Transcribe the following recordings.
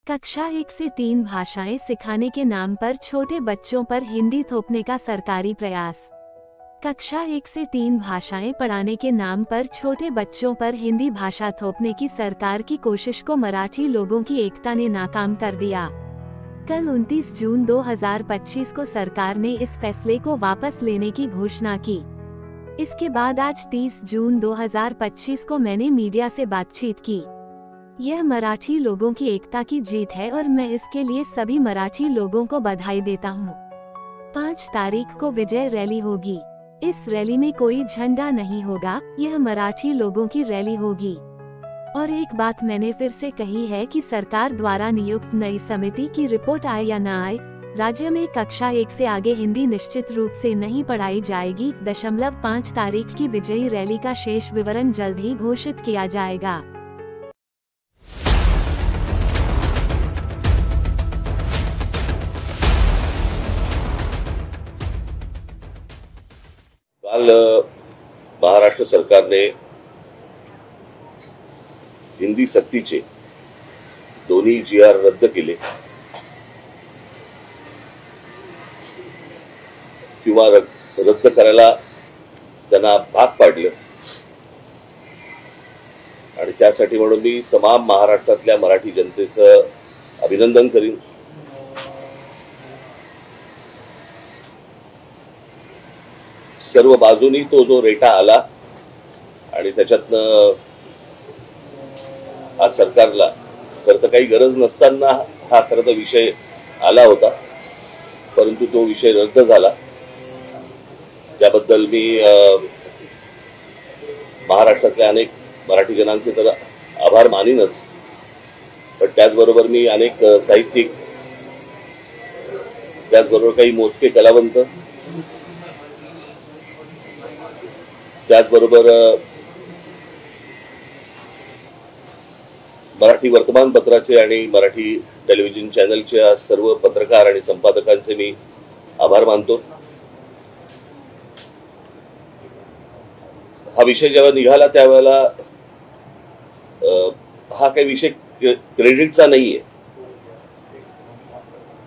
कक्षा 1 से 3 भाषाएं सिखाने के नाम पर छोटे बच्चों पर हिंदी थोपने का सरकारी प्रयास। कक्षा 1 से 3 भाषाएं पढ़ाने के नाम पर छोटे बच्चों पर हिंदी भाषा थोपने की सरकार की कोशिश को मराठी लोगों की एकता ने नाकाम कर दिया। कल 29 जून 2025 को सरकार ने इस फैसले को वापस लेने की घोषणा की। इसके बाद आज 30 जून 2025 को मैंने मीडिया से बातचीत की। यह मराठी लोगों की एकता की जीत है और मैं इसके लिए सभी मराठी लोगों को बधाई देता हूँ। 5 तारीख को विजय रैली होगी। इस रैली में कोई झंडा नहीं होगा, यह मराठी लोगों की रैली होगी। और एक बात मैंने फिर से कही है कि सरकार द्वारा नियुक्त नई समिति की रिपोर्ट आए या न आए, राज्य में कक्षा 1 से आगे हिंदी निश्चित रूप से नहीं पढ़ाई जाएगी। 5 तारीख की विजयी रैली का शेष विवरण जल्द ही घोषित किया जाएगा। काल महाराष्ट्र सरकारने हिंदी सक्तीचे दोन्ही GR रद्द केले किंवा रद्द करायला त्यांना भाग पाडलं आणि त्यासाठी म्हणून मी तमाम महाराष्ट्रातल्या मराठी जनतेचं अभिनंदन करीन। सर्व बाजूनी तो जो रेटा आला आणि त्याच्यातनं हा सरकारला खरं तर काही गरज नसताना हा खरं तर विषय आला होता, परंतु तो विषय रद्द झाला। त्याबद्दल मी महाराष्ट्रातल्या अनेक मराठी जनांचे तर आभार मानीनच, पण त्याचबरोबर मी अनेक साहित्यिक, त्याचबरोबर काही मोजके कलावंत, त्याचबरोबर मराठी वर्तमानपत्राचे आणि मराठी टेलिव्हिजन चॅनलच्या सर्व पत्रकार आणि संपादकांचे मी आभार मानतो। हा विषय जेव्हा निघाला त्यावेळेला हा काही विषय क्रेडिटचा नाहीये,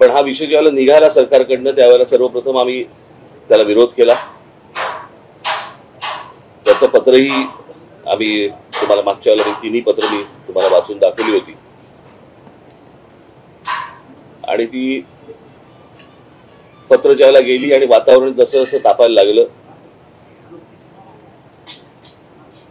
पण हा विषय जेव्हा निघाला सरकारकडनं त्यावेळेला सर्वप्रथम आम्ही त्याला विरोध केला। त्याचं पत्रही आम्ही तुम्हाला मागच्या वेळेला तिन्ही पत्र मी तुम्हाला वाचून दाखवली होती आणि ती पत्र ज्यावेळेला गेली आणि वातावरण जसं जसं तापायला लागलं,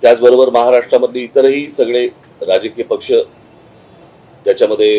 त्याचबरोबर महाराष्ट्रामधले इतरही सगळे राजकीय पक्ष त्याच्यामध्ये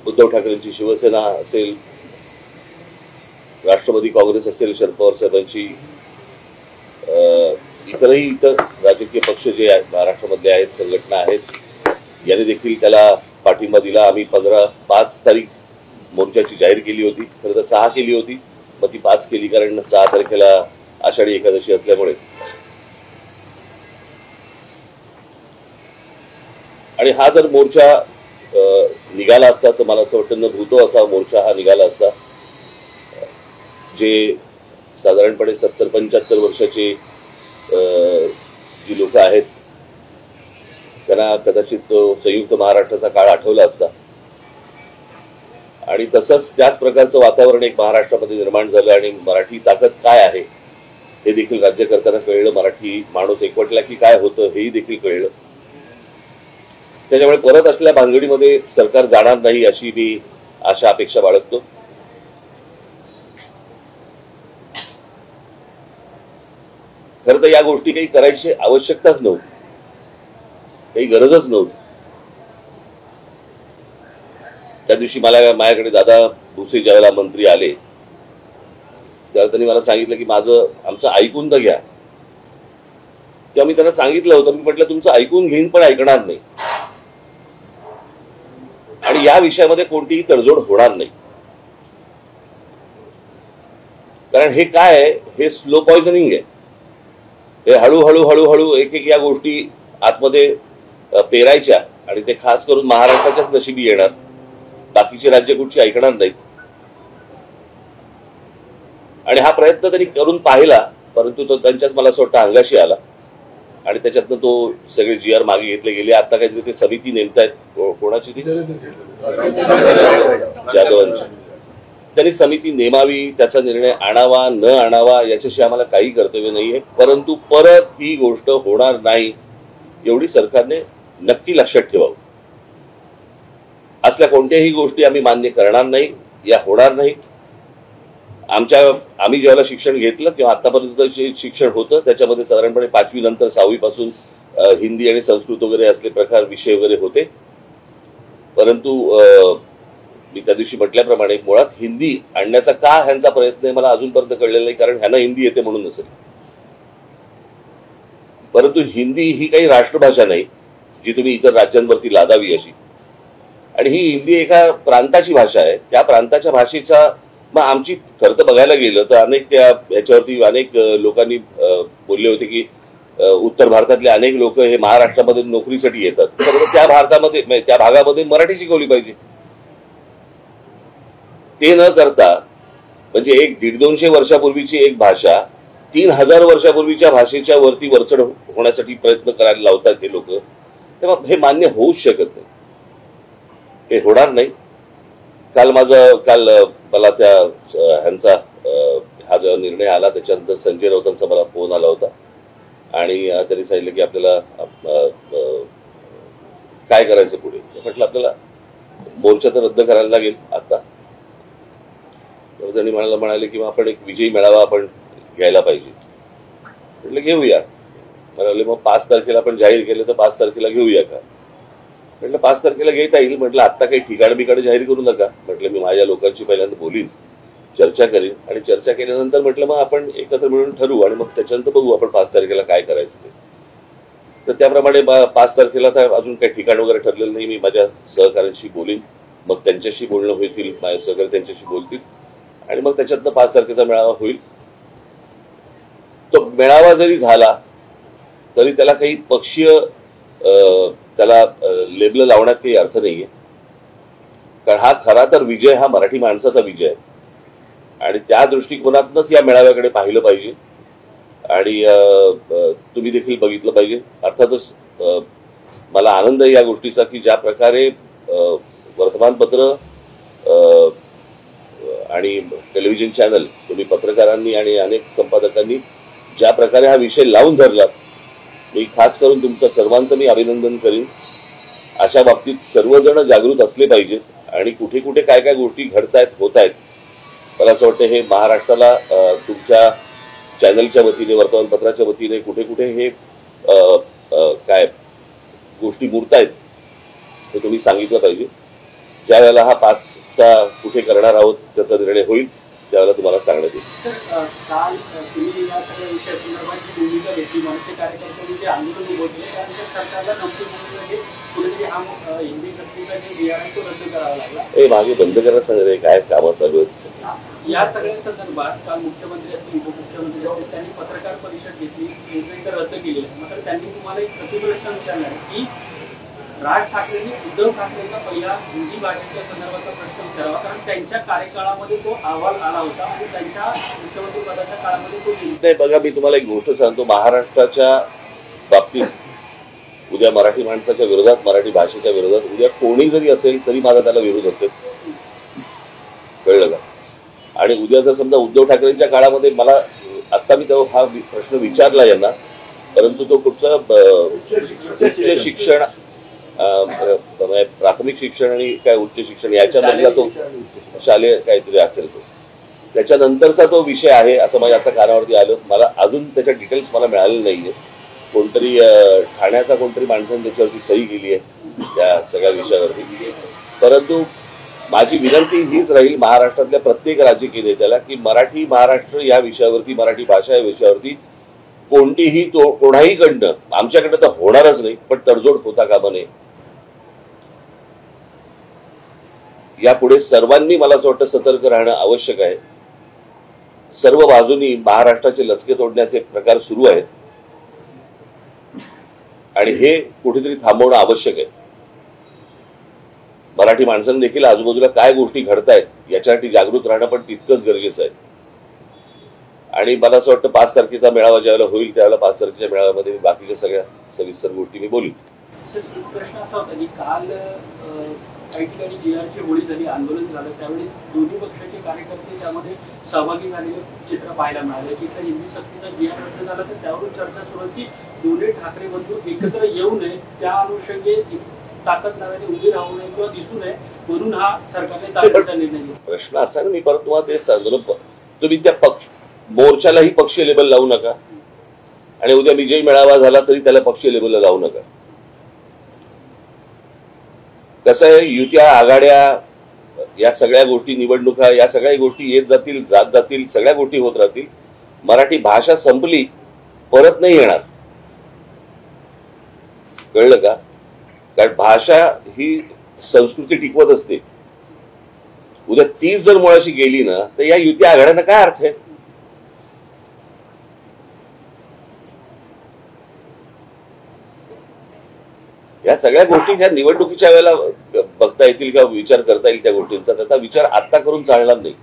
उद्धव ठाकरेंची शिवसेना असेल, राष्ट्रवादी काँग्रेस असेल, शरद पवार साहेबांची इतर राजकीय पक्ष जे महाराष्ट्रामधले आहेत, संघटना आहेत, यांनी देखील त्याला पाठिंबा दिला। आम्ही 5 तारीख मोर्चाची जाहीर केली होती, खरं तर 6 केली होती, मग ती 5 केली कारण 6 तारखेला आषाढी एकादशी असल्यामुळे। आणि हा जर मोर्चा निघाला असता तर मला असं वाटतं न भूतो असा मोर्चा हा निघाला असता। जे साधारणपणे 70-75 वर्षाचे जी लोक आहेत त्यांना कदाचित संयुक्त महाराष्ट्राचा काळ आठवला असता आणि तसंच त्याच प्रकारचं वातावरण एक महाराष्ट्रामध्ये निर्माण झालं आणि मराठी ताकद काय आहे हे देखील राज्यकर्त्यांना कळलं। मराठी माणूस एकवटला की काय होतं हेही देखील कळलं। त्याच्यामुळे परत असलेल्या भानगडीमध्ये सरकार जाणार नाही अशी मी आशा अपेक्षा बाळगतो। खरं तर या गोष्टी काही करायची आवश्यकताच नव्हती, काही गरजच नव्हती। त्या दिवशी माझ्याकडे दादा भुसे ज्यावेळेला मंत्री आले त्यावेळेला त्यांनी मला सांगितलं की आमचं ऐकून तर घ्या। तेव्हा मी त्यांना सांगितलं होतं, मी म्हटलं तुमचं ऐकून घेईन पण ऐकणार नाही आणि या विषयामध्ये कोणतीही तडजोड होणार नाही, कारण हे काय आहे, हे स्लो पॉइझनिंग आहे। हे हळूहळू एक या गोष्टी आतमध्ये पेरायच्या आणि ते खास करून महाराष्ट्राच्याच नशिबी येणार, बाकीची राज्य कुठची ऐकणार नाहीत। आणि हा प्रयत्न त्यांनी करून पाहिला, परंतु तो त्यांच्याच मला असं वाटतं अंगाशी आला आणि त्याच्यातनं तो सगळे GR मागे घेतले गेले. आता काहीतरी ते समिती नेमतायत, कोणाची ती जाधवांची. त्यांनी समिती नेमावी, त्याचा निर्णय आणावा न आणावा याच्याशी आम्हाला काही कर्तव्य नाहीये, परंतु परत ही गोष्ट होणार नाही एवढी सरकारने नक्की लक्षात ठेवावं. असल्या कोणत्याही गोष्टी आम्ही मान्य करणार नाही, या होणार नाहीत. आम्ही ज्यावेळेला शिक्षण घेतलं किंवा आतापर्यंत जे शिक्षण होतं त्याच्यामध्ये साधारणपणे 5वी नंतर 6वी पासून हिंदी आणि संस्कृत वगैरे असले प्रकार विषय वगैरे होते. परंतु मी त्या दिवशी म्हटल्याप्रमाणे मुळात हिंदी आणण्याचा का ह्यांचा प्रयत्न आहे मला अजूनपर्यंत कळलेला नाही, कारण ह्यांना हिंदी येते म्हणून नसेल. परंतु हिंदी ही काही राष्ट्रभाषा नाही जी तुम्ही इतर राज्यांवरती लादावी अशी. आणि ही हिंदी एका प्रांताची भाषा आहे. त्या प्रांताच्या भाषेचा मग आमची खरं तर बघायला गेलं तर अनेक याच्यावरती अनेक लोकांनी बोलले होते की उत्तर भारतातले अनेक लोक हे महाराष्ट्रामध्ये नोकरीसाठी येतात, तर त्या भागामध्ये मराठी शिकवली पाहिजे. ते न करता म्हणजे 100-150 वर्षापूर्वीची एक भाषा 3000 वर्षापूर्वीच्या भाषेच्या वरती वरचढ होण्यासाठी प्रयत्न करायला लावतात हे लोक. तेव्हा हे मान्य होऊच शकत नाही, हे होणार नाही. काल मला त्या ह्यांचा हा जो निर्णय आला त्याच्यानंतर संजय राऊतांचा मला फोन आला होता आणि त्यांनी सांगितलं की आपल्याला काय करायचं पुढे. म्हटलं आपल्याला मोर्चा तर रद्द करायला लागेल आता. तर त्यांनी म्हणाले की आपण एक विजयी मेळावा आपण घ्यायला पाहिजे. म्हटलं घेऊया. म्हणाले मग 5 तारखेला आपण जाहीर केलं तर 5 तारखेला घेऊया का. म्हटलं 5 तारखेला घेता येईल. म्हटलं आत्ता काही ठिकाण जाहीर करू नका. म्हटलं मी माझ्या लोकांशी पहिल्यांदा बोलीन, चर्चा करीन आणि चर्चा केल्यानंतर म्हटलं मग आपण एकत्र मिळून ठरवू आणि मग त्याच्यानंतर बघू आपण 5 तारखेला काय करायचं ते. तर त्याप्रमाणे 5 तारखेला तर अजून काही ठिकाण वगैरे ठरलेलं नाही. मी माझ्या सहकाऱ्यांशी बोलीन, मग त्यांच्याशी बोलणं होईल, माझे सहकारी त्यांच्याशी बोलतील आणि मग त्याच्यातनं 5 तारखेचा मेळावा होईल. तो मेळावा जरी झाला तरी त्याला काही पक्षीय त्याला लेबल लावण्यात काही अर्थ नाहीये, कारण हा खरा तर विजय हा मराठी माणसाचा विजय आहे आणि त्या दृष्टिकोनातूनच या मेळाव्याकडे पाहिलं पाहिजे आणि तुम्ही देखील बघितलं पाहिजे. अर्थातच मला आनंद आहे या गोष्टीचा की ज्या प्रकारे वर्तमानपत्र आणि टेलिव्हिजन चॅनल तुम्ही पत्रकारांनी आणि अनेक संपादकांनी ज्या प्रकारे हा विषय लावून धरला, मी खास करून तुमचं सर्वांचं मी अभिनंदन करीन. अशा बाबतीत सर्वजण जागृत असले पाहिजेत आणि कुठे कुठे काय काय गोष्टी घडतायत होत आहेत. मला असं वाटतं हे महाराष्ट्राला तुमच्या चॅनलच्या वतीने वर्तमानपत्राच्या वतीने कुठे कुठे हे काय गोष्टी मुरतायत हे तुम्ही सांगितलं पाहिजे. ज्या वेळेला हा 5चा कुठे करणार आहोत त्याचा निर्णय होईल त्यावेळेला तुम्हाला सांगण्यात येईल. काल तुम्ही या सगळ्या विषयासंदर्भात जी भूमिका घेतली, मनसे कार्यकर्त्यांनी जे आंदोलन उभवले त्यानंतर सरकारला नमते म्हणजे कुठेतरी हा हिंदी सक्तीचा जे GR आहे तो रद्द करावा लागला. हे मागे बंद करायला सांगितलं, काय कामं चालू आहेत. या सगळ्या संदर्भात काल मुख्यमंत्री असतील, उपमुख्यमंत्री असतील, त्यांनी पत्रकार परिषद घेतली, तर रद्द केलेली. मात्र त्यांनी तुम्हाला एक प्रतिप्रश्न विचारला की राज ठाकरेंनी उद्धव ठाकरेंना पहिला हिंदी भाषेच्या संदर्भाचा प्रश्न विचारावा, कारण त्यांच्या कार्यकाळामध्ये तो अहवाल आला होता आणि त्यांच्या मुख्यमंत्री पदाच्या काळामध्ये तो नाही. बघा, मी तुम्हाला एक गोष्ट सांगतो. महाराष्ट्राच्या बाबतीत उद्या मराठी माणसाच्या विरोधात, मराठी भाषेच्या विरोधात उद्या कोणी जरी असेल तरी माझा त्याला विरोध असेल, कळलं का. आणि उद्या जर समजा उद्धव ठाकरेंच्या काळामध्ये मला आता मी तो हा प्रश्न विचारला यांना, परंतु तो कुठचा उच्च शिक्षण प्राथमिक शिक्षण आणि काय उच्च शिक्षण याच्यामधला तो शालेय काहीतरी असेल, तो त्याच्यानंतरचा तो विषय आहे असं माझ्या आता कानावरती आलं. मला अजून त्याच्या डिटेल्स मला मिळाले नाहीये. कोणतरी ठाण्याचा कोणतरी माणसाने त्याच्यावरती सही केली आहे त्या सगळ्या विषयावरती. परंतु माझी विनंती हीच राहील महाराष्ट्रातल्या प्रत्येक राजकीय नेत्याला की मराठी महाराष्ट्र या विषयावरती, मराठी भाषा या विषयावरती कोणतीही कोणाही कडनं, आमच्याकडनं तर होणारच नाही, पण तडजोड होता कामा नये. यापुढे सर्वांनी मला असं वाटतं सतर्क राहणं आवश्यक आहे. सर्व बाजूनी महाराष्ट्राचे लचके तोडण्याचे प्रकार सुरू आहेत आणि हे कुठेतरी थांबवणं आवश्यक आहे. मराठी माणसांनी देखील आजूबाजूला काय गोष्टी घडतायत याच्यासाठी जागृत राहणं पण तितकंच गरजेचं आहे. आणि मला असं वाटतं 5 तारखेचा मेळावा ज्यावेळेला होईल त्यावेळेला 5 तारखेच्या मेळाव्यामध्ये मी बाकीच्या सगळ्या सविस्तर गोष्टी मी बोलीन. सर, एक प्रश्न असा होता की काल काही ठिकाणी जीआरची होळी झाली, आंदोलन झालं, त्यावेळी दोन्ही पक्षाचे कार्यकर्ते त्यामध्ये सहभागी झालेले चित्र पाहायला मिळाले की तर हिंदी सक्तीचा जीआर रद्द झाला तर त्यावरून चर्चा सुरू होती की दोन्ही ठाकरे बंधू एकत्र येऊ नये, त्या अनुषंगे ताकद नव्याने उभी राहू नये किंवा दिसू नये म्हणून हा सरकारने ताकदीचा निर्णय घेतला. प्रश्न असा ना, मी परत तुम्हाला तेच सांगतो, तुम्ही त्या पक्ष मोर्चालाही पक्षीय लेबल लावू नका आणि उद्या विजयी मेळावा झाला तरी त्याला पक्षीय लेबल लावू नका. कसं आहे, युत्या आघाड्या या सगळ्या गोष्टी, निवडणुका या सगळ्या गोष्टी येत जातील, जात जातील, सगळ्या गोष्टी होत राहतील. मराठी भाषा संपली, परत नाही येणार. कळलं का? कारण भाषा ही संस्कृती टिकवत असते. उद्या तीच जर मुळाशी गेली ना तर या युती आघाड्यांना काय अर्थ आहे? या सगळ्या गोष्टी ह्या निवडणुकीच्या वेळेला बघता येतील का, विचार करता येईल त्या गोष्टींचा. त्याचा विचार आता करून चालणार नाही.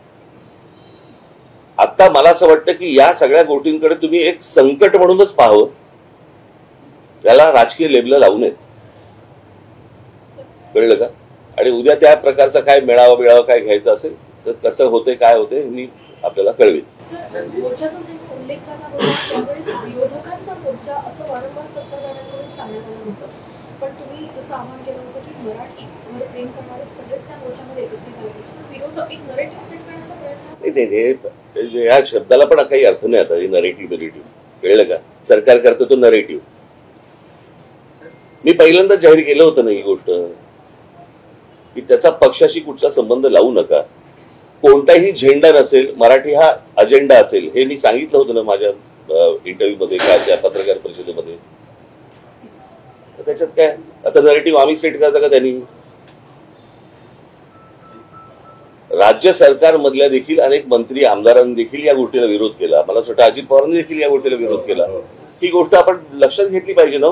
आता मला असं वाटतं की या सगळ्या गोष्टींकडे तुम्ही एक संकट म्हणूनच पाहावं, त्याला राजकीय लेबल लावू नयेत. कळलं का? आणि उद्या त्या प्रकारचा काय मेळावा काय घ्यायचा असेल तर कसं होते काय होते मी आपल्याला कळवेन. उल्लेख झाला होता त्यावेळेस विरोधकांचा मोर्चा असं वारंवार सत्ताधाऱ्यांकडून सांगण्यात आलं होतं, पण तुम्ही जसं आवाहन केलं होतं की मराठीवर प्रेम करणारे सगळेच त्या मोर्चामध्ये एकत्रित आले होते. विरोधक एक नरेटिव्ह सेट करण्याचा प्रयत्न. नाही, या शब्दाला पण काही अर्थ नाही आता. नरेटिव्ह. कळलं का? सरकार करतो तो नरेटिव्ह. मी पहिल्यांदा जाहीर केलं होतं ना ही गोष्ट की त्याचा पक्षाशी कुठचा संबंध लावू नका. कोणताही झेंडा नसेल, मराठी हा अजेंडा असेल, हे मी सांगितलं होतं ना माझ्या इंटरव्ह्यू मध्ये का त्या पत्रकार परिषदेमध्ये. त्याच्यात काय आता नरेटिव्ह आम्ही सेट करायचा का त्यांनी? राज्य सरकारमधल्या देखील अनेक मंत्री आमदारांनी देखील या गोष्टीला विरोध केला. मला वाटतं अजित पवारांनी देखील या गोष्टीला विरोध केला. ही गोष्ट आपण लक्षात घेतली पाहिजे ना.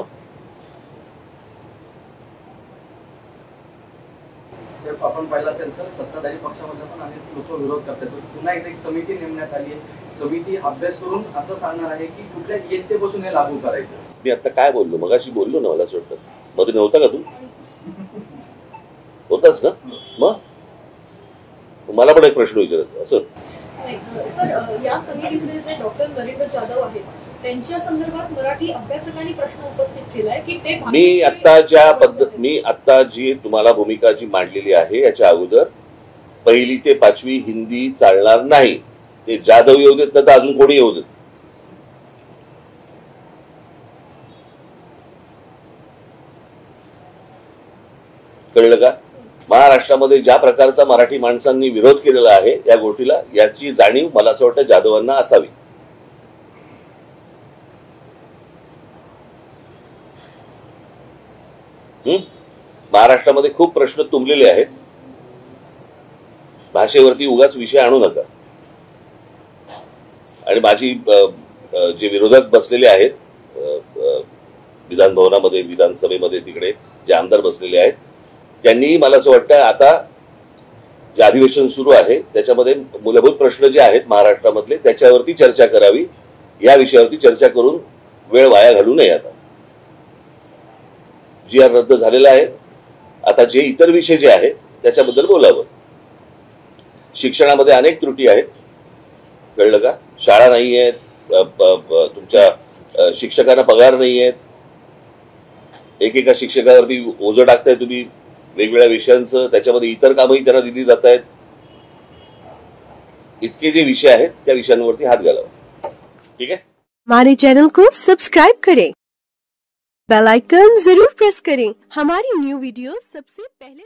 आपण पाहिलं असेल तर सत्ताधारी पक्षामध्ये पण अनेक लोक विरोध करतात. पुन्हा एकदा एक समिती नेमण्यात आली आहे. समिती अभ्यास करून असं सांगणार आहे की कुठल्या इयत्तेपासून हे लागू करायचं. मी आता काय बोललो, मगाशी बोललो ना, मला असं वाटतं मध्ये नव्हता का तू? होतास ना? मग मला पण एक प्रश्न विचारायचा असं. सर, या समितीचे जे डॉक्टर नरेंद्र जाधव आहेत त्यांच्या संदर्भात मराठी अभ्यासकांनी प्रश्न उपस्थित केलाय की ते मी आता जी तुम्हाला भूमिका जी मांडलेली आहे याच्या अगोदर 1ली ते 5वी हिंदी चालणार नाही. ते जाधव येऊ देत ना तर अजून कोणी येऊ देत. कळलं का? महाराष्ट्रामध्ये ज्या प्रकारचा मराठी माणसांनी विरोध केलेला आहे या गोष्टीला, याची जाणीव मला असं वाटतं जाधवांना असावी. महाराष्ट्रामध्ये खूप प्रश्न तुंबलेले आहेत. भाषेवरती उगाच विषय आणू नका. आणि माझी जे विरोधक बसलेले आहेत विधान भवनामध्ये, विधानसभेमध्ये, तिकडे जे आमदार बसलेले आहेत, त्यांनी मला असं वाटतं आता जे अधिवेशन सुरू आहे त्याच्यामध्ये मूलभूत प्रश्न जे आहेत महाराष्ट्रामधले त्याच्यावरती चर्चा करावी. या विषयावरती चर्चा करून वेळ वाया घालू नये. आता जीआर रद्द झालेला आहे. आता जे इतर विषय जे आहेत त्याच्याबद्दल बोलावं. शिक्षणामध्ये अनेक त्रुटी आहेत. कळलं का? शाळा नाही आहेत, तुमच्या शिक्षकांना पगार नाही आहेत, एकेका शिक्षकावरती ओझं टाकताय तुम्ही वेगवेगळ्या विषयांचं, त्याच्यामध्ये इतर कामही त्यांना दिली जात आहेत. इतके जे विषय आहेत त्या विषयांवरती हात घालावा. ठीक है? हमारे चैनल को सब्सक्राइब करें, बेल आइकन जरूर प्रेस करें हमारी न्यू वीडियो सबसे पहले